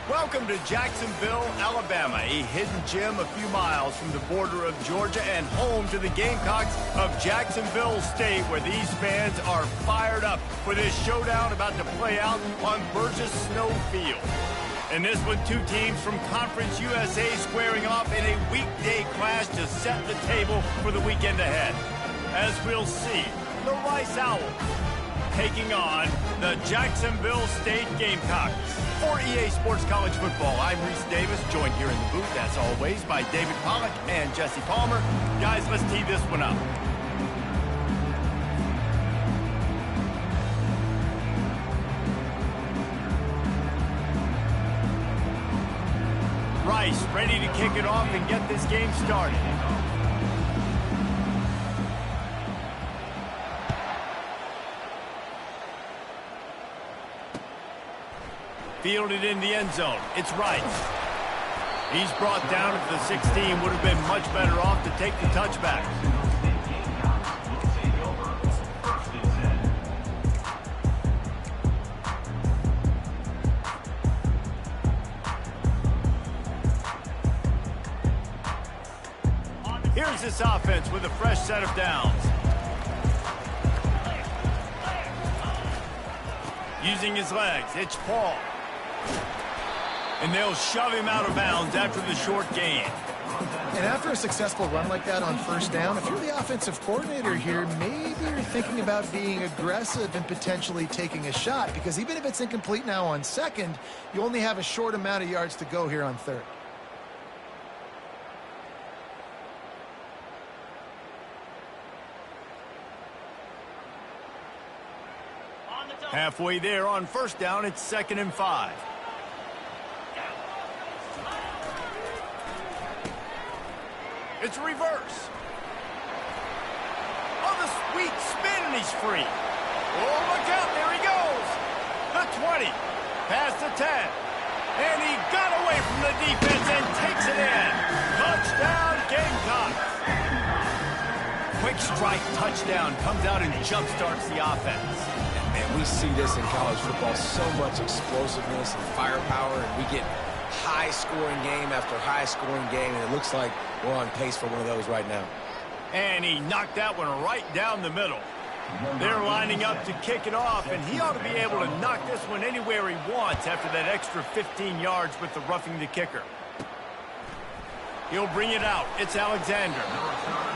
Welcome to Jacksonville, Alabama, a hidden gem a few miles from the border of Georgia and home to the Gamecocks of Jacksonville State, where these fans are fired up for this showdown about to play out on Burgess Snow Field. In this one, two teams from Conference USA squaring off in a weekday clash to set the table for the weekend ahead. As we'll see, the Rice Owls taking on the Jacksonville State Gamecocks. For EA Sports College Football, I'm Reese Davis, joined here in the booth, as always, by David Pollack and Jesse Palmer. Guys, let's tee this one up. Rice ready to kick it off and get this game started. Fielded in the end zone. It's Rice. He's brought down at the 16. Would have been much better off to take the touchback. Here's this offense with a fresh set of downs. Using his legs, it's Paul. And they'll shove him out of bounds after the short gain. And after a successful run like that on first down, if you're the offensive coordinator here, maybe you're thinking about being aggressive and potentially taking a shot, because even if it's incomplete now on second, you only have a short amount of yards to go here on third. Halfway there on first down, it's 2nd and 5. It's reverse. Oh, the sweet spin, and he's free. Oh, look out, there he goes. The 20, past the 10. And he got away from the defense and takes it in. Touchdown, Gamecocks. Quick strike touchdown comes out and jump-starts the offense. Man, we see this in college football, so much explosiveness and firepower, and we get high-scoring game after high-scoring game, and it looks like we're on pace for one of those right now. And he knocked that one right down the middle. They're lining up to kick it off, and he ought to be able to knock this one anywhere he wants after that extra 15 yards with the roughing the kicker. He'll bring it out. It's Alexander.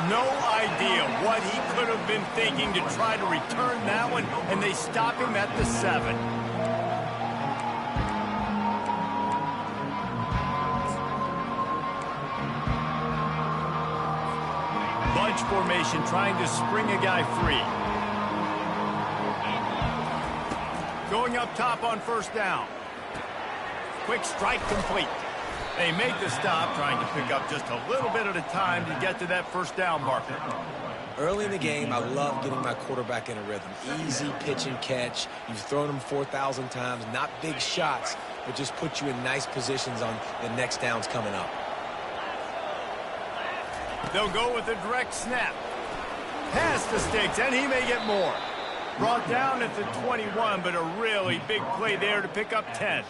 No idea what he could have been thinking to try to return that one, and they stop him at the 7. Bunch formation trying to spring a guy free. Going up top on first down. Quick strike complete. They make the stop, trying to pick up just a little bit at a time to get to that first down marker. Early in the game, I love getting my quarterback in a rhythm. Easy pitch and catch. You've thrown them 4,000 times. Not big shots, but just put you in nice positions on the next downs coming up. They'll go with a direct snap. Past the sticks, and he may get more. Brought down at the 21, but a really big play there to pick up 10.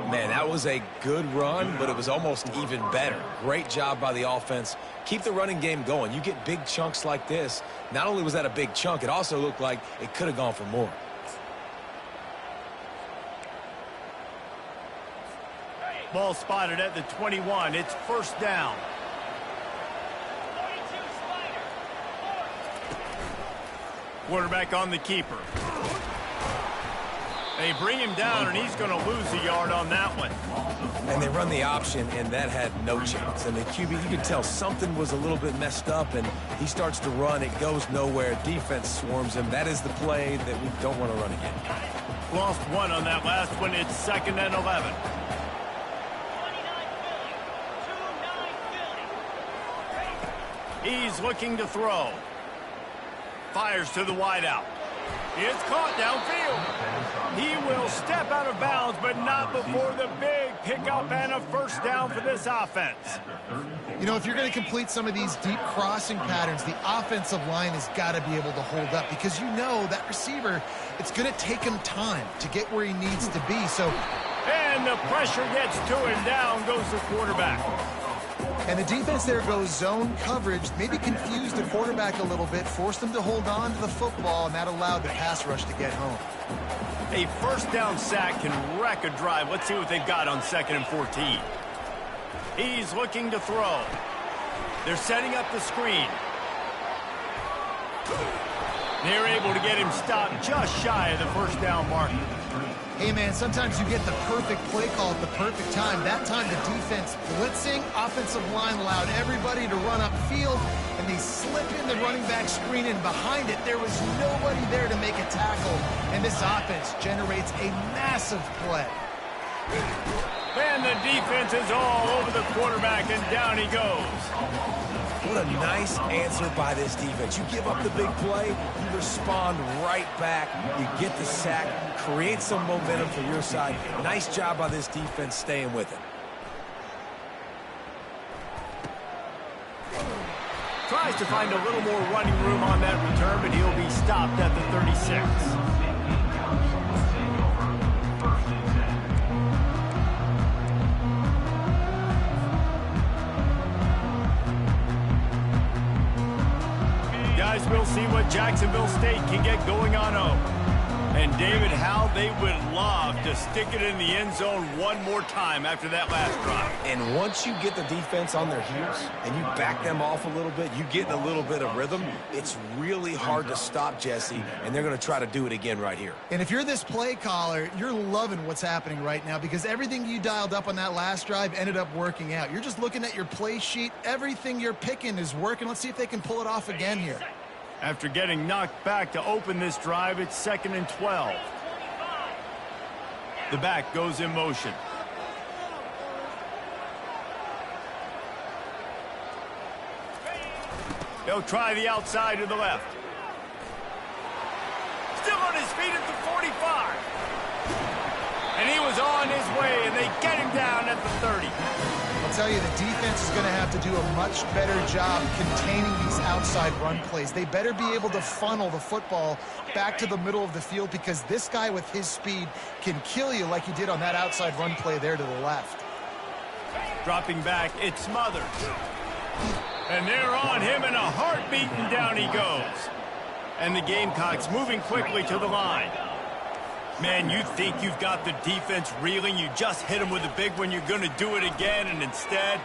Man, that was a good run, but it was almost even better. Great job by the offense. Keep the running game going. You get big chunks like this. Not only was that a big chunk, it also looked like it could have gone for more. Ball spotted at the 21. It's first down. Quarterback on the keeper. They bring him down, and he's going to lose a yard on that one. And they run the option, and that had no chance. And the QB, you could tell something was a little bit messed up, and he starts to run. It goes nowhere. Defense swarms him. That is the play that we don't want to run again. Lost one on that last one. It's 2nd and 11. He's looking to throw. Fires to the wideout. It's caught downfield. He will step out of bounds, but not before the big pickup and a first down for this offense. You know, if you're going to complete some of these deep crossing patterns, the offensive line has got to be able to hold up, because you know that receiver, it's going to take him time to get where he needs to be. So And the pressure gets to him. Down goes the quarterback. And the defense there goes zone coverage, maybe confused the quarterback a little bit, forced him to hold on to the football, and that allowed the pass rush to get home. A first down sack can wreck a drive. Let's see what they've got on 2nd and 14. He's looking to throw. They're setting up the screen. They're able to get him stopped just shy of the first down marker. Hey, man, sometimes you get the perfect play call at the perfect time. That time the defense blitzing, offensive line allowed everybody to run upfield, and they slip in the running back screen, and behind it there was nobody there to make a tackle, and this offense generates a massive play. And the defense is all over the quarterback, and down he goes. What a nice answer by this defense. You give up the big play, you respond right back, you get the sack, create some momentum for your side. Nice job by this defense staying with it. Tries to find a little more running room on that return, but he'll be stopped at the 36. Guys, we'll see what Jacksonville State can get going on home. And David, how they would love to stick it in the end zone one more time after that last drive. And once you get the defense on their heels and you back them off a little bit, you get in a little bit of rhythm, it's really hard to stop, Jesse, and they're going to try to do it again right here. And if you're this play caller, you're loving what's happening right now because everything you dialed up on that last drive ended up working out. You're just looking at your play sheet. Everything you're picking is working. Let's see if they can pull it off again here. After getting knocked back to open this drive, it's 2nd and 12. The back goes in motion. They'll try the outside to the left. Still on his feet at the 45. And he was on his way, and they get him down at the 30. I'll tell you, the defense is going to have to do a much better job containing these outside run plays. They better be able to funnel the football back to the middle of the field because this guy with his speed can kill you like he did on that outside run play there to the left. Dropping back, it's smothered. And they're on him in a heartbeat, and down he goes. And the Gamecocks moving quickly to the line. Man, you think you've got the defense reeling. You just hit them with a big one. You're going to do it again, and instead,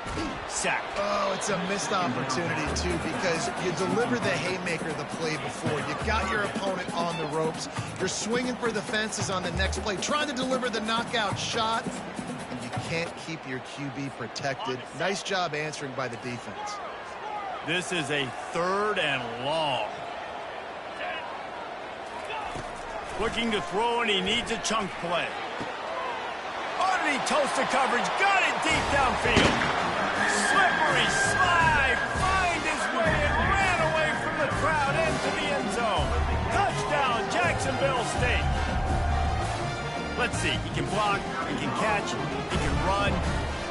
sack. Oh, it's a missed opportunity, too, because you deliver the haymaker the play before. You got your opponent on the ropes. You're swinging for the fences on the next play, trying to deliver the knockout shot, and you can't keep your QB protected. Nice job answering by the defense. This is a 3rd and long. Looking to throw, and he needs a chunk play. Underneath toast to coverage, got it deep downfield. Slippery slide, find his way, and ran away from the crowd into the end zone. Touchdown, Jacksonville State. Let's see, he can block, he can catch, he can run.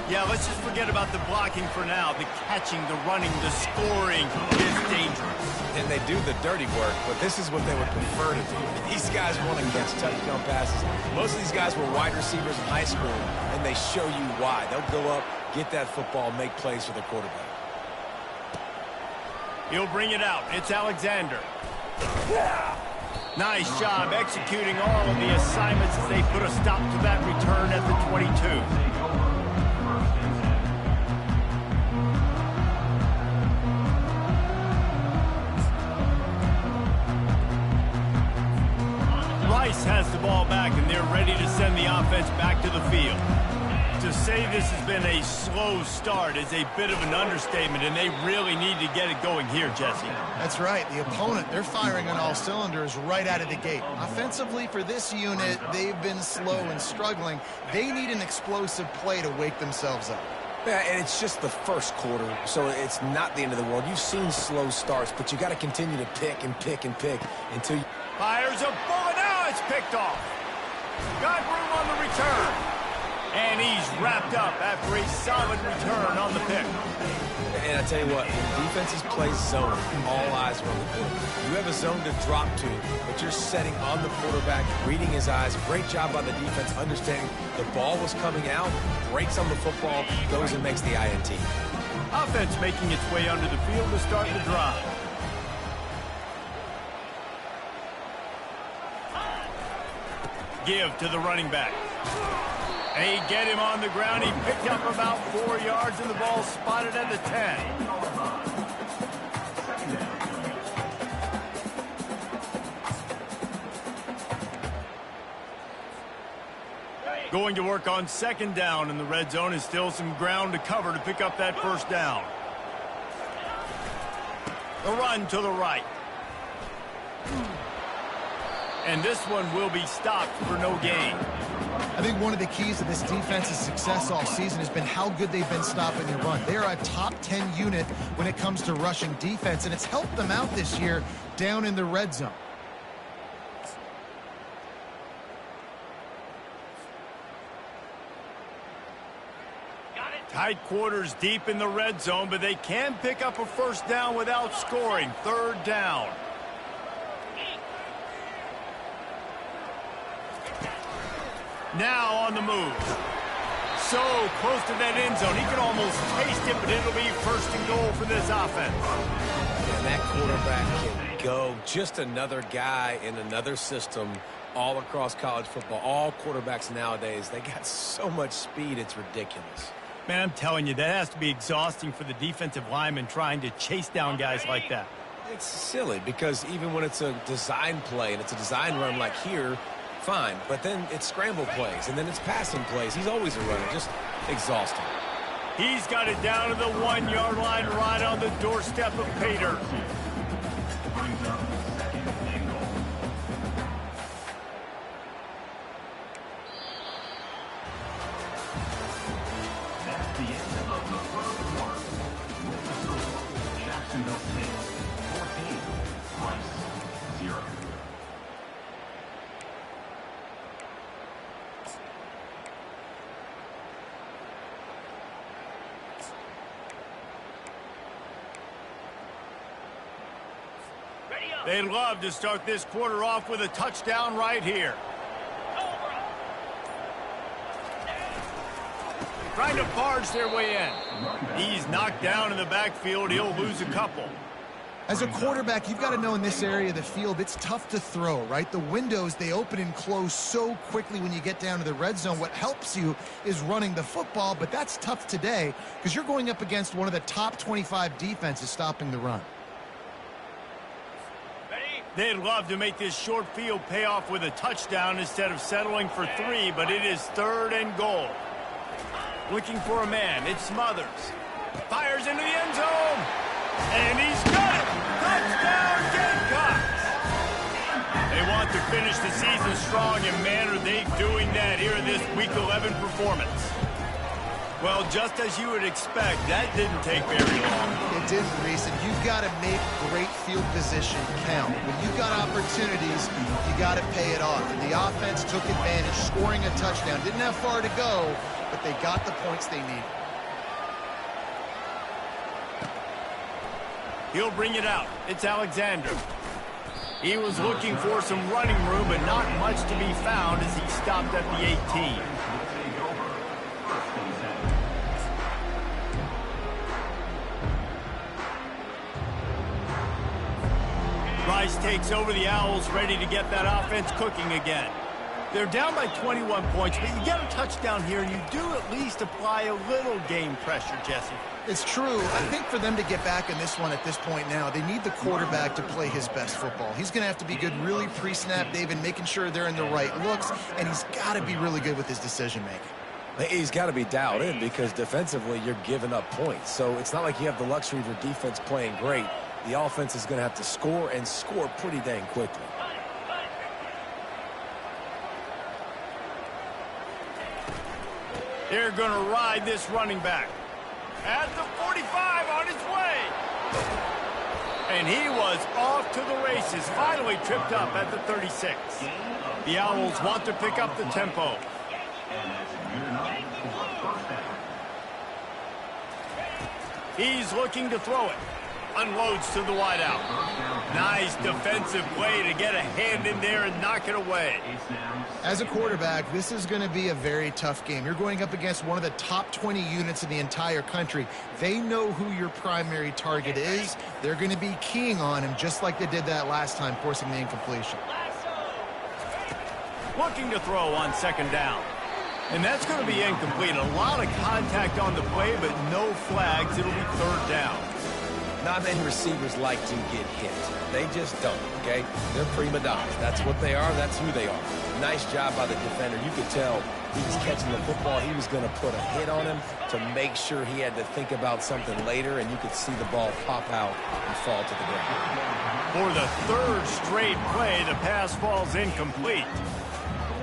Yeah, let's just forget about the blocking for now. The catching, the running, the scoring is dangerous. And they do the dirty work, but this is what they would prefer to do. These guys want to catch touchdown passes. Most of these guys were wide receivers in high school, and they show you why. They'll go up, get that football, make plays for the quarterback. He'll bring it out. It's Alexander. Nice job executing all of the assignments as they put a stop to that return at the 22. Rice has the ball back, and they're ready to send the offense back to the field. To say this has been a slow start is a bit of an understatement, and they really need to get it going here, Jesse. That's right. The opponent, they're firing on all cylinders right out of the gate. Offensively, for this unit, they've been slow and struggling. They need an explosive play to wake themselves up. Yeah, and it's just the first quarter, so it's not the end of the world. You've seen slow starts, but you got to continue to pick and pick and pick until you... Fires a bullet. Now it's picked off. Got room on the return. And he's wrapped up after a solid return on the pick. And I tell you what, when defenses play zone, all eyes are on the quarterback. You have a zone to drop to, but you're setting on the quarterback, reading his eyes. Great job by the defense, understanding the ball was coming out, breaks on the football, goes and makes the INT. Offense making its way under the field to start the drive. Give to the running back. They get him on the ground. He picked up about 4 yards, and the ball spotted at the 10. Going to work on second down in the red zone is still some ground to cover to pick up that first down. The run to the right. And this one will be stopped for no gain. I think one of the keys to this defense's success all season has been how good they've been stopping the run. They are a top 10 unit when it comes to rushing defense, and it's helped them out this year down in the red zone. Tight quarters deep in the red zone, but they can pick up a first down without scoring. Third down. Now on the move. So close to that end zone. He can almost taste it, but it'll be first and goal for this offense. And that quarterback can go. Just another guy in another system all across college football. All quarterbacks nowadays, they got so much speed, it's ridiculous. Man, I'm telling you, that has to be exhausting for the defensive lineman trying to chase down guys like that. It's silly because even when it's a design play and it's a design run like here, fine, but then it's scramble plays, and then it's passing plays. He's always a runner, just exhausting. He's got it down to the 1 yard line right on the doorstep of Pater. That's the end of the first quarter. Jacksonville State 14, Rice 0. They'd love to start this quarter off with a touchdown right here. Trying to barge their way in. He's knocked down in the backfield. He'll lose a couple. As a quarterback, you've got to know in this area of the field, it's tough to throw, right? The windows, they open and close so quickly when you get down to the red zone. What helps you is running the football, but that's tough today because you're going up against one of the top 25 defenses stopping the run. They'd love to make this short field pay off with a touchdown instead of settling for 3, but it is third and goal. Looking for a man. It's Smothers. Fires into the end zone. And he's got it. Touchdown, Gamecocks. They want to finish the season strong, and man, are they doing that here in this Week 11 performance. Well, just as you would expect, that didn't take very long. It didn't, Reese, and you've got to make great field position count. When you've got opportunities, you got to pay it off. And the offense took advantage, scoring a touchdown. Didn't have far to go, but they got the points they needed. He'll bring it out. It's Alexander. He was looking for some running room, but not much to be found as he stopped at the 18. Rice takes over the Owls, ready to get that offense cooking again. They're down by 21 points, but you get a touchdown here, and you do at least apply a little game pressure, Jesse. It's true. I think for them to get back in this one at this point now, they need the quarterback to play his best football. He's going to have to be good really pre-snap, David, making sure they're in the right looks, and he's got to be really good with his decision-making. He's got to be dialed in because defensively you're giving up points. So it's not like you have the luxury of your defense playing great. The offense is going to have to score and score pretty dang quickly. They're going to ride this running back. At the 45 on his way. And he was off to the races. Finally tripped up at the 36. The Owls want to pick up the tempo. And that's good enough. First down. He's looking to throw it. Unloads to the wideout. Nice defensive play to get a hand in there and knock it away. As a quarterback, this is going to be a very tough game. You're going up against one of the top 20 units in the entire country. They know who your primary target is. They're going to be keying on him just like they did that last time, forcing the incompletion. Looking to throw on second down. And that's going to be incomplete. A lot of contact on the play, but no flags. It'll be third down. Not many receivers like to get hit. They just don't, okay? They're prima donnas. That's what they are. That's who they are. Nice job by the defender. You could tell he was catching the football. He was going to put a hit on him to make sure he had to think about something later, and you could see the ball pop out and fall to the ground. For the third straight play, the pass falls incomplete.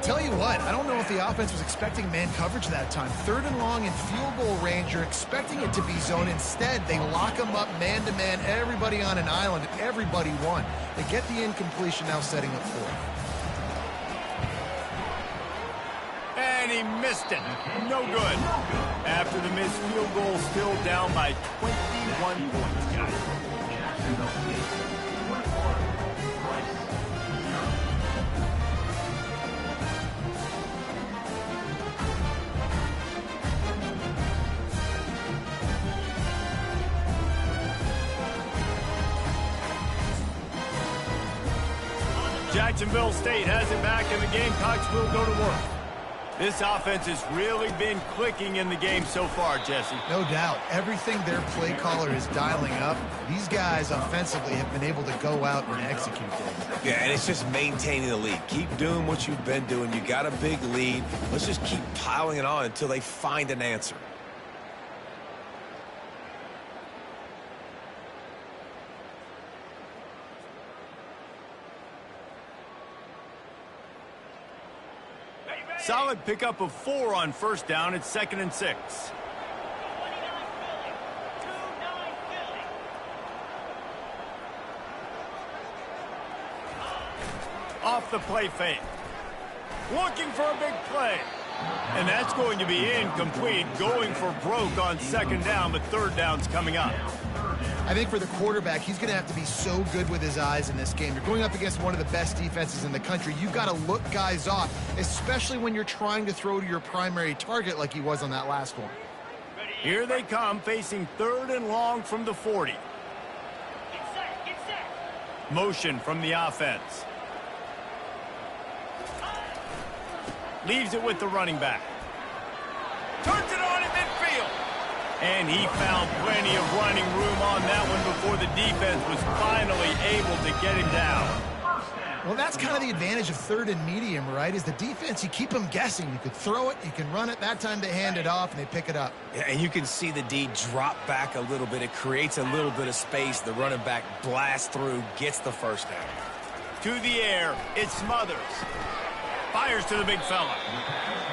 Tell you what, I don't know if the offense was expecting man coverage that time. Third and long in field goal range, you're expecting it to be zone. Instead, they lock them up man-to-man, everybody on an island, and everybody won. They get the incompletion, now setting up fourth. And he missed it. No good. After the missed field goal, still down by 21 points, guys. Jacksonville State. Fourth quarter. Rice, 0. Jacksonville State has it back, and the Gamecocks will go to work. This offense has really been clicking in the game so far, Jesse. No doubt. Everything their play caller is dialing up, these guys offensively have been able to go out and execute them. Yeah, and it's just maintaining the lead. Keep doing what you've been doing. You got a big lead. Let's just keep piling it on until they find an answer. Solid pickup of 4 on first down. It's 2nd and 6. Off the play fake. Looking for a big play. And that's going to be incomplete. Going for broke on second down, but third down's coming up. I think for the quarterback, he's going to have to be so good with his eyes in this game. You're going up against one of the best defenses in the country. You've got to look guys off, especially when you're trying to throw to your primary target like he was on that last one. Here they come, facing third and long from the 40. Motion from the offense. Leaves it with the running back. Turns it on in midfield. And he found plenty of running room on that one before the defense was finally able to get him down. Well, that's kind of the advantage of third and medium, right? Is the defense, you keep them guessing. You could throw it, you can run it. That time they hand it off, and they pick it up. Yeah, and you can see the D drop back a little bit. It creates a little bit of space. The running back blasts through, gets the first down. To the air, it Smothers. Fires to the big fella.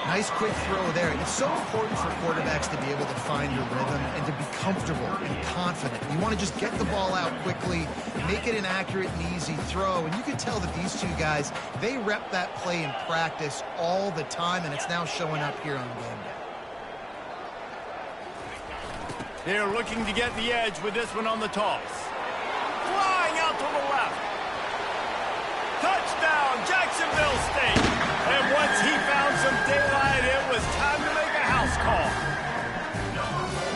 Nice quick throw there. It's so important for quarterbacks to be able to find your rhythm and to be comfortable and confident. You want to just get the ball out quickly, make it an accurate and easy throw. And you can tell that these two guys, they rep that play in practice all the time, and it's now showing up here on game day. They're looking to get the edge with this one on the toss. Flying out to the left. Touchdown, Jacksonville State. And once he found some daylight, it was time to make a house call.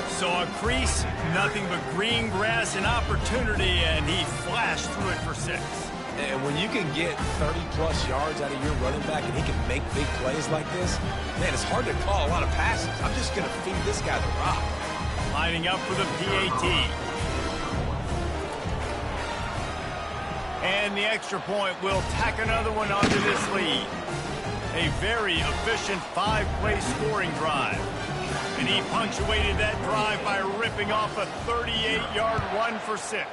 Saw a crease, nothing but green grass and opportunity, and he flashed through it for 6. And when you can get 30-plus yards out of your running back and he can make big plays like this, man, it's hard to call a lot of passes. I'm just going to feed this guy the rock. Lining up for the PAT. And the extra point will tack another one onto this lead. A very efficient 5-play scoring drive. And he punctuated that drive by ripping off a 38-yard run for 6.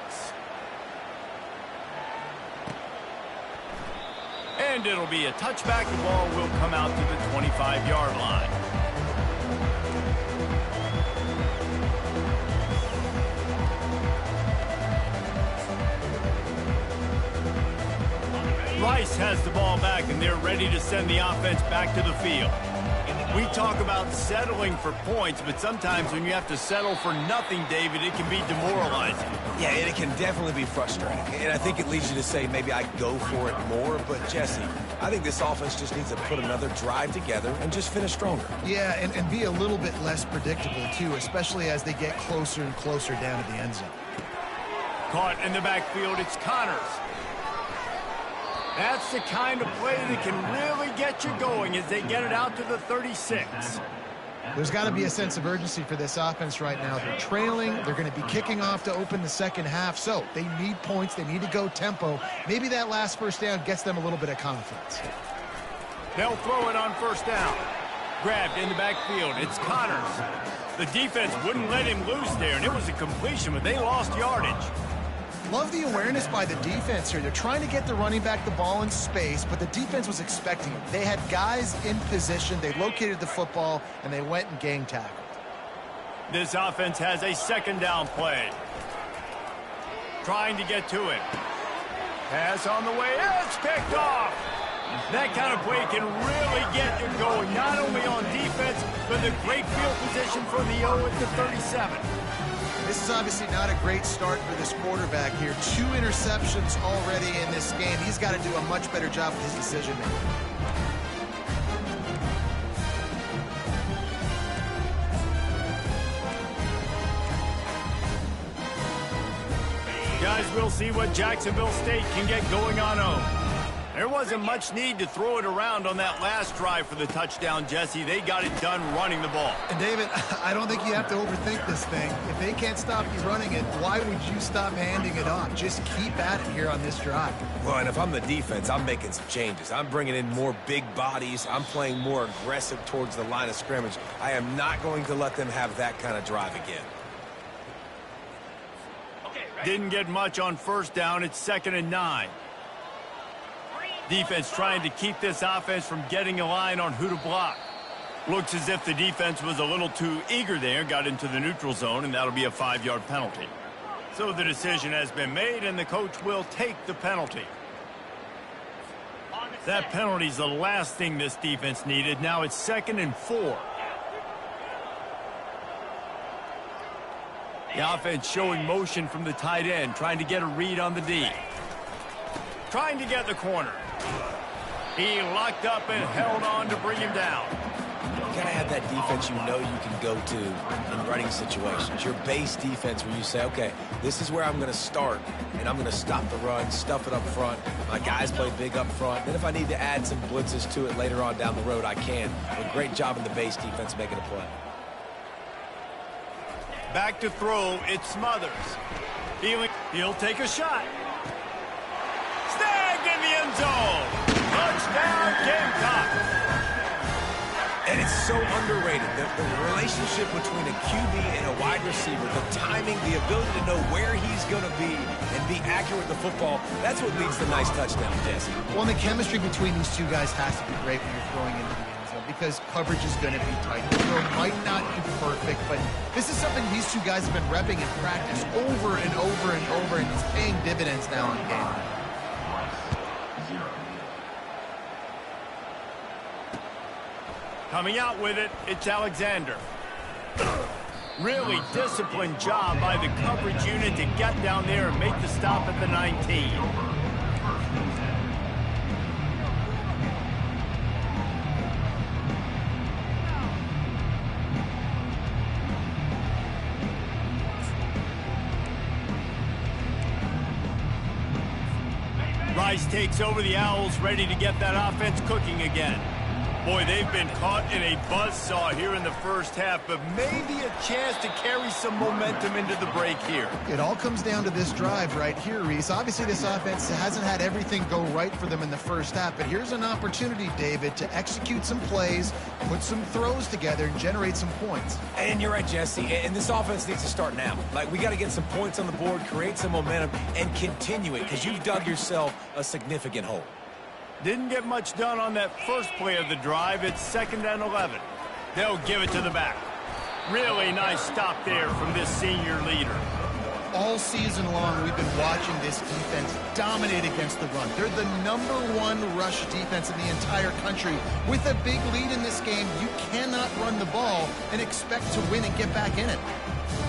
And it'll be a touchback. The ball will come out to the 25-yard line. Rice has the ball back, and they're ready to send the offense back to the field. We talk about settling for points, but sometimes when you have to settle for nothing, David, it can be demoralizing. Yeah, and it can definitely be frustrating. And I think it leads you to say maybe I go for it more. But, Jesse, I think this offense just needs to put another drive together and just finish stronger. Yeah, and be a little bit less predictable, too, especially as they get closer and closer down to the end zone. Caught in the backfield, it's Connors. That's the kind of play that can really get you going as they get it out to the 36. There's got to be a sense of urgency for this offense right now. They're trailing. They're going to be kicking off to open the second half. So they need points. They need to go tempo. Maybe that last first down gets them a little bit of confidence. They'll throw it on first down. Grabbed in the backfield. It's Connors. The defense wouldn't let him loose there, and it was a completion, but they lost yardage. Love the awareness by the defense here. They're trying to get the running back the ball in space, but the defense was expecting it. They had guys in position. They located the football, and they went and gang tackled. This offense has a second down play. Trying to get to it. Pass on the way. It's picked off. That kind of play can really get you going, not only on defense, but the great field position for the O at the 37. This is obviously not a great start for this quarterback here. 2 interceptions already in this game. He's got to do a much better job with his decision-making. Guys, we'll see what Jacksonville State can get going on home. There wasn't much need to throw it around on that last drive for the touchdown, Jesse. They got it done running the ball. And, David, I don't think you have to overthink this thing. If they can't stop you running it, why would you stop handing it off? Just keep at it here on this drive. Well, and if I'm the defense, I'm making some changes. I'm bringing in more big bodies. I'm playing more aggressive towards the line of scrimmage. I am not going to let them have that kind of drive again. Didn't get much on first down. It's 2nd and 9. Defense trying to keep this offense from getting a line on who to block. Looks as if the defense was a little too eager there, got into the neutral zone, and that'll be a 5-yard penalty. So the decision has been made, and the coach will take the penalty. That penalty's the last thing this defense needed. Now it's 2nd and 4. The offense showing motion from the tight end, trying to get a read on the D. Trying to get the corner. He locked up and held on to bring him down. You gotta have that defense you know you can go to in running situations. Your base defense where you say, okay, this is where I'm going to start, and I'm going to stop the run, stuff it up front. My guys play big up front. Then if I need to add some blitzes to it later on down the road, I can. But great job in the base defense making a play. Back to throw, it's Smothers. He'll take a shot. Snagged in the end zone. Touchdown, Gamecocks. And it's so underrated. The relationship between a QB and a wide receiver, the timing, the ability to know where he's going to be and be accurate with the football, that's what leads to nice touchdown, Jesse. Well, the chemistry between these two guys has to be great when you're throwing into the end zone because coverage is going to be tight. The throw might not be perfect, but this is something these two guys have been repping in practice over and over and over, and it's paying dividends now in game. Coming out with it, it's Alexander. Really disciplined job by the coverage unit to get down there and make the stop at the 19. Rice takes over the Owls, ready to get that offense cooking again. Boy, they've been caught in a buzzsaw here in the first half, but maybe a chance to carry some momentum into the break here. It all comes down to this drive right here, Reese. Obviously, this offense hasn't had everything go right for them in the first half, but here's an opportunity, David, to execute some plays, put some throws together, and generate some points. And you're right, Jesse, and this offense needs to start now. Like, we got to get some points on the board, create some momentum, and continue it, because you've dug yourself a significant hole. Didn't get much done on that first play of the drive. It's 2nd and 11. They'll give it to the back. Really nice stop there from this senior leader. All season long, we've been watching this defense dominate against the run. They're the #1 rush defense in the entire country. With a big lead in this game, you run the ball and expect to win and get back in it.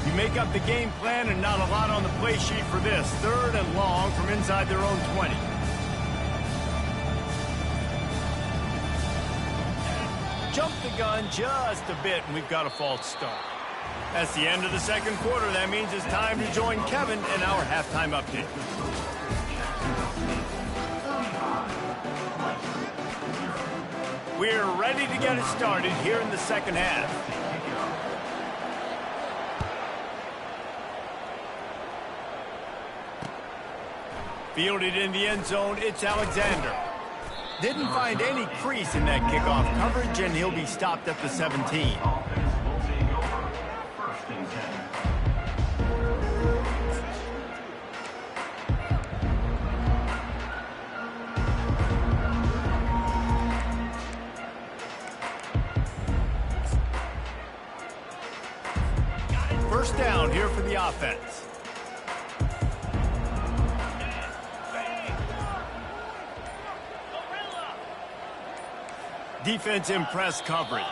You make up the game plan and not a lot on the play sheet for this. 3rd and long from inside their own 20. Jump the gun just a bit, and we've got a false start. That's the end of the second quarter. That means it's time to join Kevin in our halftime update. We're ready to get it started here in the second half. Fielded in the end zone, it's Alexander. Didn't find any crease in that kickoff coverage, and he'll be stopped at the 17. First down here for the offense. Defense in press coverage.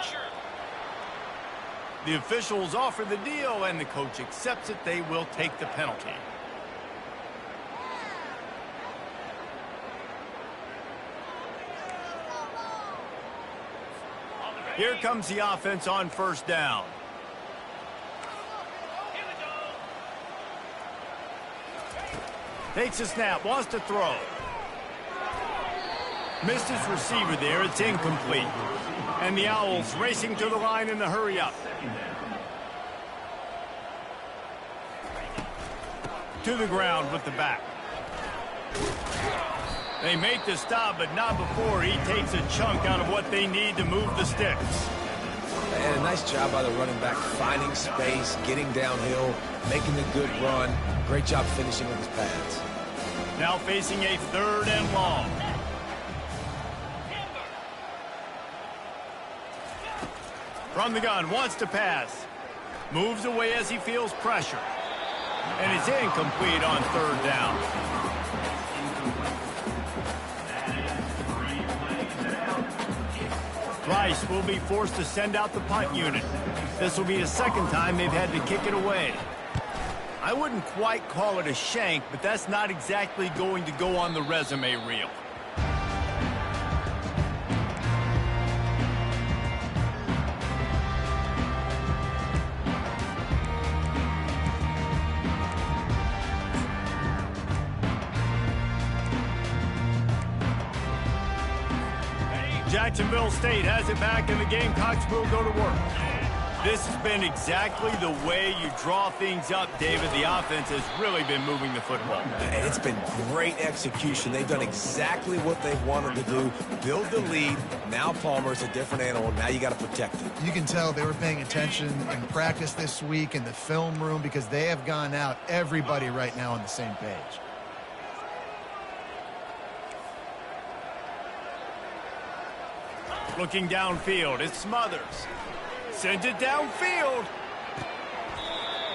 The officials offer the deal, and the coach accepts it. They will take the penalty. Here comes the offense on first down. Takes a snap, wants to throw. Missed his receiver there. It's incomplete. And the Owls racing to the line in the hurry up. To the ground with the back. They make the stop, but not before he takes a chunk out of what they need to move the sticks. And a nice job by the running back, finding space, getting downhill, making a good run. Great job finishing with his pads. Now facing a 3rd and long. From the gun, wants to pass. Moves away as he feels pressure. And it's incomplete on 3rd down. Rice will be forced to send out the punt unit. This will be the 2nd time they've had to kick it away. I wouldn't quite call it a shank, but that's not exactly going to go on the resume reel. Jacksonville State has it back, and the Gamecocks will go to work. This has been exactly the way you draw things up, David. The offense has really been moving the football. It's been great execution. They've done exactly what they've wanted to do. Build the lead. Now Palmer's a different animal. Now you got to protect him. You can tell they were paying attention in practice this week in the film room because they have gone out, everybody right now on the same page. Looking downfield, it's Smothers. Sends it downfield.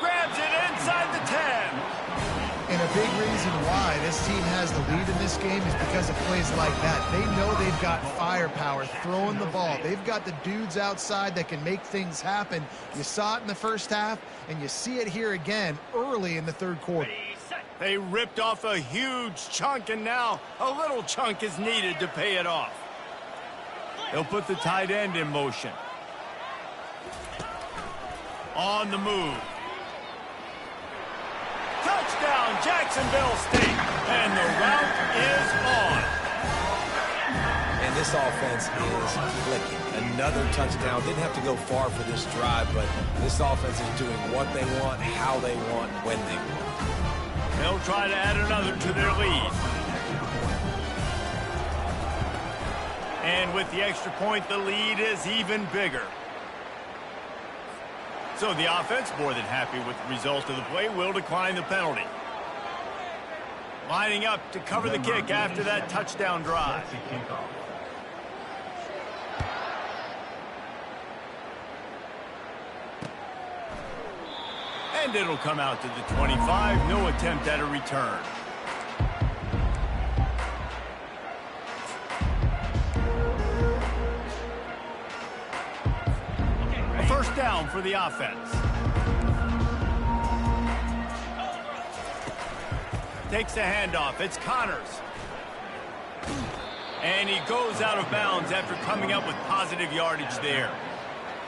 Grabs it inside the 10. And a big reason why this team has the lead in this game is because of plays like that. They know they've got firepower throwing the ball. They've got the dudes outside that can make things happen. You saw it in the first half, and you see it here again early in the 3rd quarter. They ripped off a huge chunk, and now a little chunk is needed to pay it off. They'll put the tight end in motion. On the move. Touchdown, Jacksonville State. And the route is on. And this offense is clicking. Another touchdown. Didn't have to go far for this drive, but this offense is doing what they want, how they want, when they want. They'll try to add another to their lead. And with the extra point, the lead is even bigger. So the offense, more than happy with the result of the play, will decline the penalty. Lining up to cover the kick after that touchdown drive. And it'll come out to the 25. No attempt at a return. First down for the offense. Takes the handoff. It's Connors. And he goes out of bounds after coming up with positive yardage there.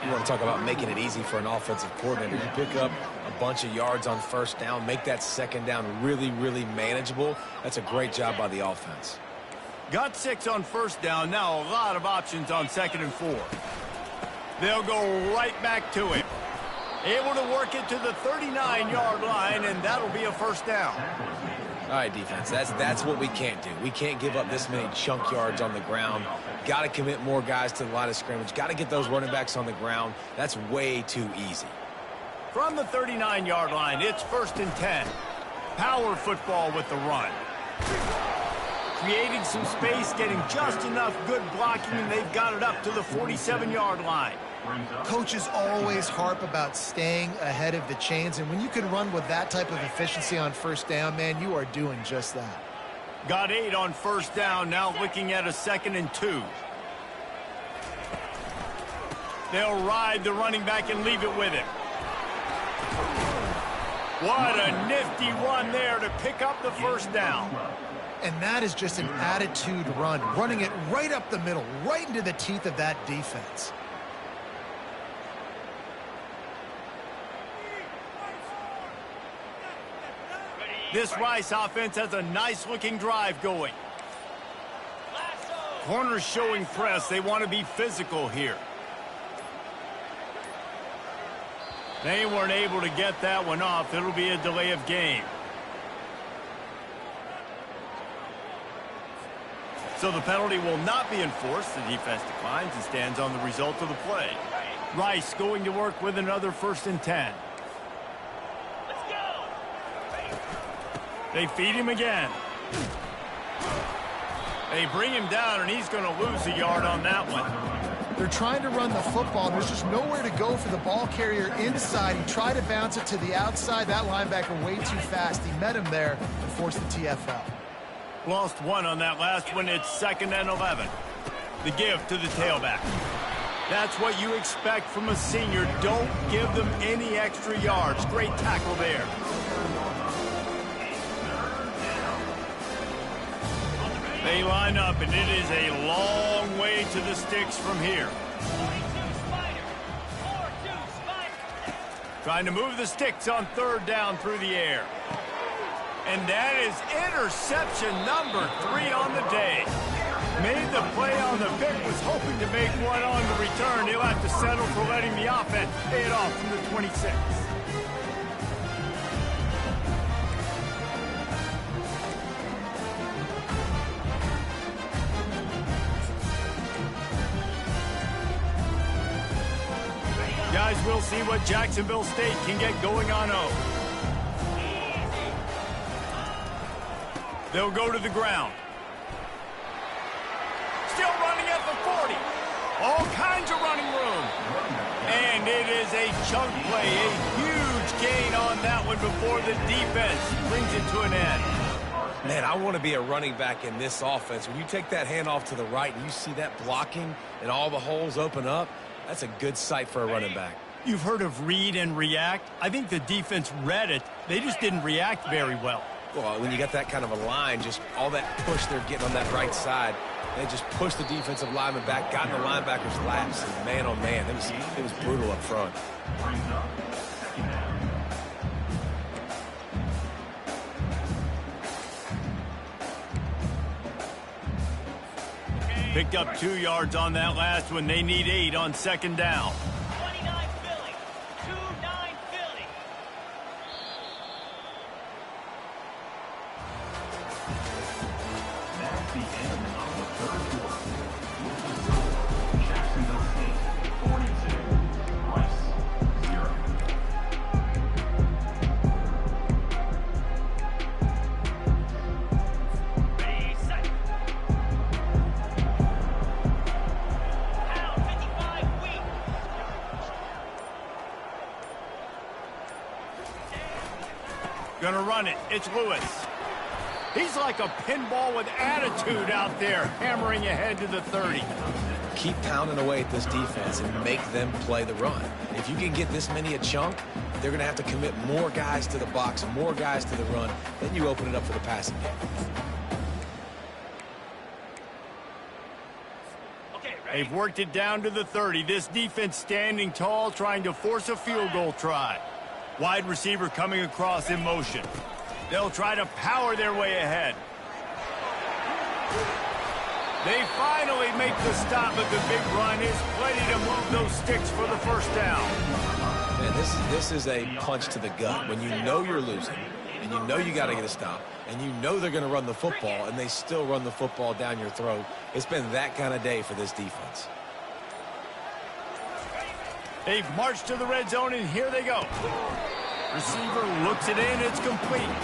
You want to talk about making it easy for an offensive coordinator. You pick up a bunch of yards on first down, make that second down really, really manageable. That's a great job by the offense. Got 6 on first down. Now a lot of options on 2nd and 4. They'll go right back to him. Able to work it to the 39-yard line, and that'll be a first down. All right, defense, that's what we can't do. We can't give up this many chunk yards on the ground. Got to commit more guys to the line of scrimmage. Got to get those running backs on the ground. That's way too easy. From the 39-yard line, it's 1st and 10. Power football with the run. Creating some space, getting just enough good blocking, and they've got it up to the 47-yard line. Coaches always harp about staying ahead of the chains, and when you can run with that type of efficiency on first down, man, you are doing just that. Got 8 on first down, now looking at a 2nd and 2. They'll ride the running back and leave it with him. What a nifty run there to pick up the first down. And that is just an attitude run, running it right up the middle, right into the teeth of that defense. This Rice offense has a nice-looking drive going. Corners showing press. They want to be physical here. They weren't able to get that one off. It'll be a delay of game. So the penalty will not be enforced. The defense declines and stands on the result of the play. Rice going to work with another 1st and 10. They feed him again. They bring him down, and he's going to lose a yard on that one. They're trying to run the football. There's just nowhere to go for the ball carrier inside. He tried to bounce it to the outside. That linebacker way too fast. He met him there and forced the TFL. Lost 1 on that last one. It's 2nd and 11. The give to the tailback. That's what you expect from a senior. Don't give them any extra yards. Great tackle there. They line up, and it is a long way to the sticks from here. Trying to move the sticks on 3rd down through the air. And that is interception number 3 on the day. Made the play on the pick, was hoping to make one on the return. He'll have to settle for letting the offense pay it off from the 26. Guys, we'll see what Jacksonville State can get going on O. They'll go to the ground. Still running at the 40. All kinds of running room. And it is a chunk play, a huge gain on that one before the defense brings it to an end. Man, I want to be a running back in this offense. When you take that handoff to the right and you see that blocking and all the holes open up, that's a good sight for a running back. You've heard of read and react. I think the defense read it. They just didn't react very well. Well, when you got that kind of a line, just all that push they're getting on that right side, they just pushed the defensive lineman back, got in the linebacker's laps, and man, oh man, it was brutal up front. Picked up 2 yards on that last one. They need 8 on 2nd down. 29 Philly. 2-9 Philly. That's the end of the 3rd quarter. Jacksonville State 42, Rice 0. Ready, set. Pound 55 weak. Gonna run it. It's Lewis. He's like a pinball with attitude out there, hammering ahead to the 30. keep pounding away at this defense and make them play the run. If you can get this many a chunk, they're going to have to commit more guys to the box, more guys to the run. Then you open it up for the passing game. They've worked it down to the 30. This defense standing tall, trying to force a field goal try. Wide receiver coming across in motion. They'll try to power their way ahead. They finally make the stop, but the big run is plenty to move those sticks for the first down. Man, this is a punch to the gut. When you know you're losing, and you know you got to get a stop, and you know they're going to run the football, and they still run the football down your throat. It's been that kind of day for this defense. They've marched to the red zone, and here they go. Receiver looks it in. It's complete.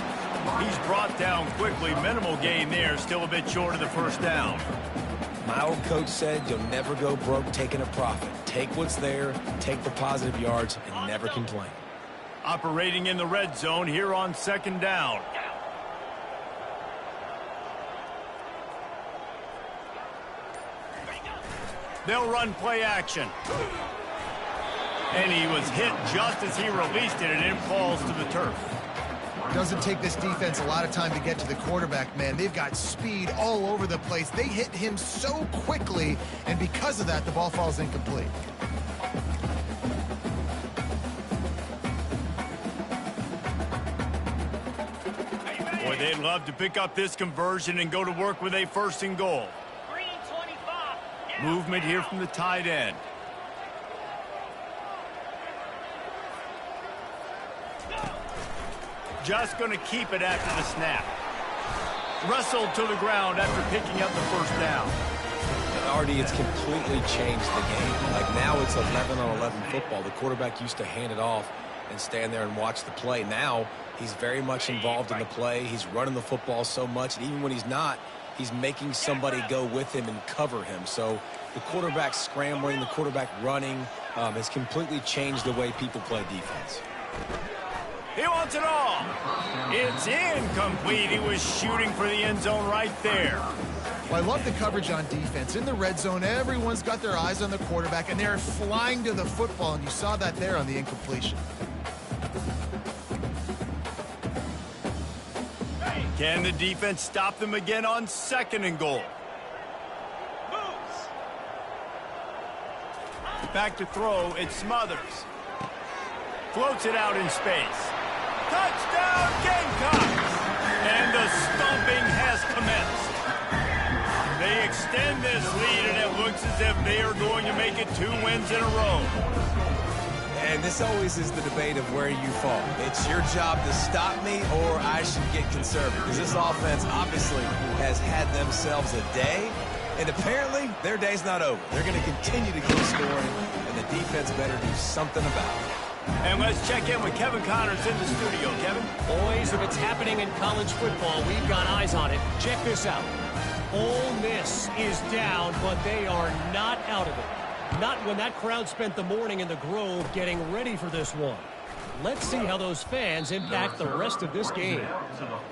He's brought down quickly. Minimal gain there. Still a bit short of the first down. My old coach said you'll never go broke taking a profit. Take what's there, take the positive yards, and never complain. Operating in the red zone here on second down. They'll run play action. And he was hit just as he released it, and it falls to the turf. Doesn't take this defense a lot of time to get to the quarterback, man. They've got speed all over the place. They hit him so quickly, and because of that, the ball falls incomplete. Boy, they'd love to pick up this conversion and go to work with a first and goal. Green 25. Movement here from the tight end. Just going to keep it after the snap. Wrestled to the ground after picking up the first down. And Artie, it's completely changed the game. Like now it's 11-on-11 football. The quarterback used to hand it off and stand there and watch the play. Now he's very much involved in the play. He's running the football so much, and even when he's not, he's making somebody go with him and cover him. So the quarterback scrambling, the quarterback running has completely changed the way people play defense. He wants it all. It's incomplete. He was shooting for the end zone right there. Well, I love the coverage on defense. In the red zone, everyone's got their eyes on the quarterback, and they're flying to the football, and you saw that there on the incompletion. Can the defense stop them again on second and goal? Moves. Back to throw, it's Smothers. Floats it out in space. Touchdown, Gamecocks! And the stomping has commenced. They extend this lead, and it looks as if they are going to make it 2 wins in a row. And this always is the debate of where you fall. It's your job to stop me, or I should get conservative. Because this offense obviously has had themselves a day, and apparently their day's not over. They're going to continue to keep scoring, and the defense better do something about it. And let's check in with Kevin Connors in the studio. Kevin? Boys, if it's happening in college football, we've got eyes on it. Check this out. Ole Miss is down, but they are not out of it. Not when that crowd spent the morning in the Grove getting ready for this one. Let's see how those fans impact the rest of this game.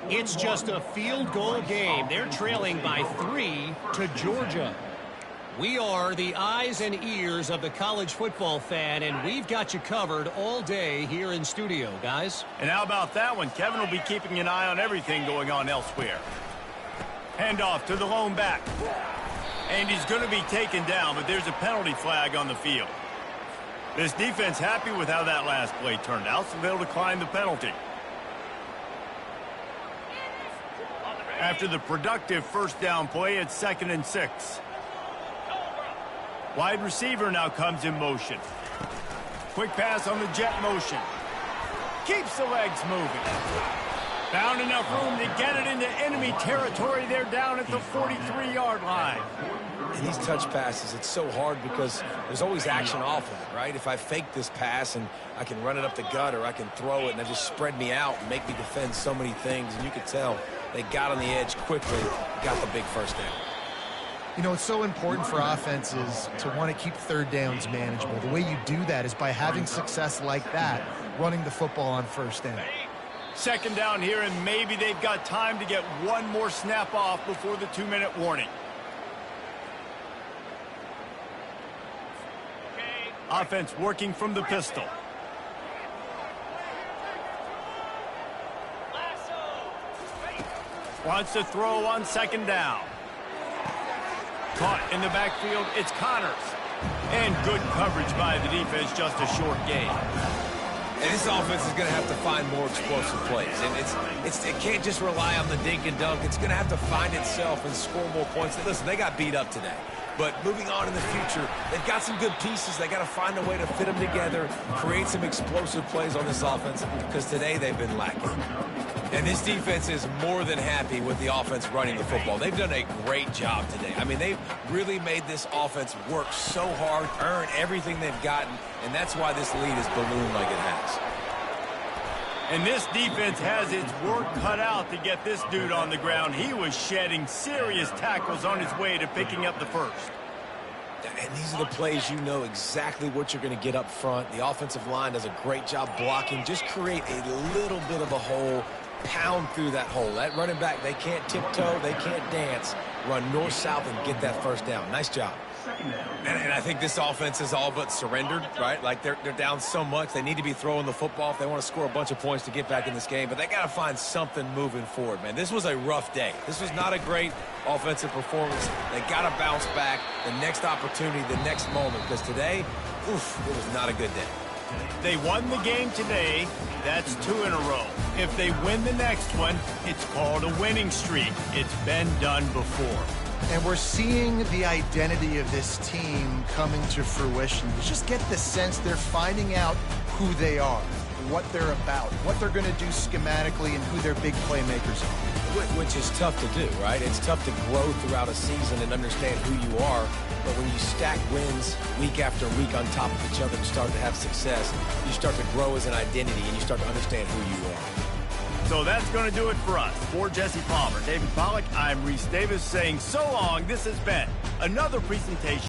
It's just a field goal game. They're trailing by 3 to Georgia. We are the eyes and ears of the college football fan, and we've got you covered all day here in studio, guys. And how about that one? Kevin will be keeping an eye on everything going on elsewhere. Handoff to the lone back. And he's going to be taken down, but there's a penalty flag on the field. This defense happy with how that last play turned out, so they'll decline the penalty. After the productive first down play, it's 2nd and 6. Wide receiver now comes in motion. Quick pass on the jet motion. Keeps the legs moving. Found enough room to get it into enemy territory. They're down at the 43-yard line. And these touch passes, it's so hard because there's always action off of it, right? If I fake this pass and I can run it up the gut, or I can throw it and it just spread me out and make me defend so many things. And you could tell they got on the edge quickly, got the big first down. You know, it's so important for offenses to want to keep third downs manageable. The way you do that is by having success like that, running the football on first down. 2nd down here, and maybe they've got time to get one more snap off before the 2-minute warning. Offense working from the pistol. Wants to throw on second down. Caught in the backfield, it's Connors. And good coverage by the defense, just a short gain. And this offense is going to have to find more explosive plays. And it can't just rely on the dink and dunk. It's going to have to find itself and score more points. Listen, they got beat up today. But moving on in the future, they've got some good pieces. They got to find a way to fit them together, create some explosive plays on this offense, because today they've been lacking. And this defense is more than happy with the offense running the football. They've done a great job today. I mean, they've really made this offense work so hard, earn everything they've gotten, and that's why this lead is ballooned like it has. And this defense has its work cut out to get this dude on the ground. He was shedding serious tackles on his way to picking up the first. And these are the plays you know exactly what you're going to get up front. The offensive line does a great job blocking. Just create a little bit of a hole, pound through that hole. That running back, they can't tiptoe, they can't dance. Run north-south and get that first down. Nice job. And I think this offense is all but surrendered, right? Like they're down so much. They need to be throwing the football if they want to score a bunch of points to get back in this game. But they got to find something moving forward, man. This was a rough day. This was not a great offensive performance. They got to bounce back the next opportunity, the next moment. Because today, oof, it was not a good day. They won the game today. That's 2 in a row. If they win the next one, it's called a winning streak. It's been done before. And we're seeing the identity of this team coming to fruition. You just get the sense they're finding out who they are, what they're about, what they're going to do schematically, and who their big playmakers are. Which is tough to do, right? It's tough to grow throughout a season and understand who you are. But when you stack wins week after week on top of each other and start to have success, you start to grow as an identity and you start to understand who you are. So that's going to do it for us. For Jesse Palmer, David Pollack, I'm Reese Davis saying so long. This has been another presentation.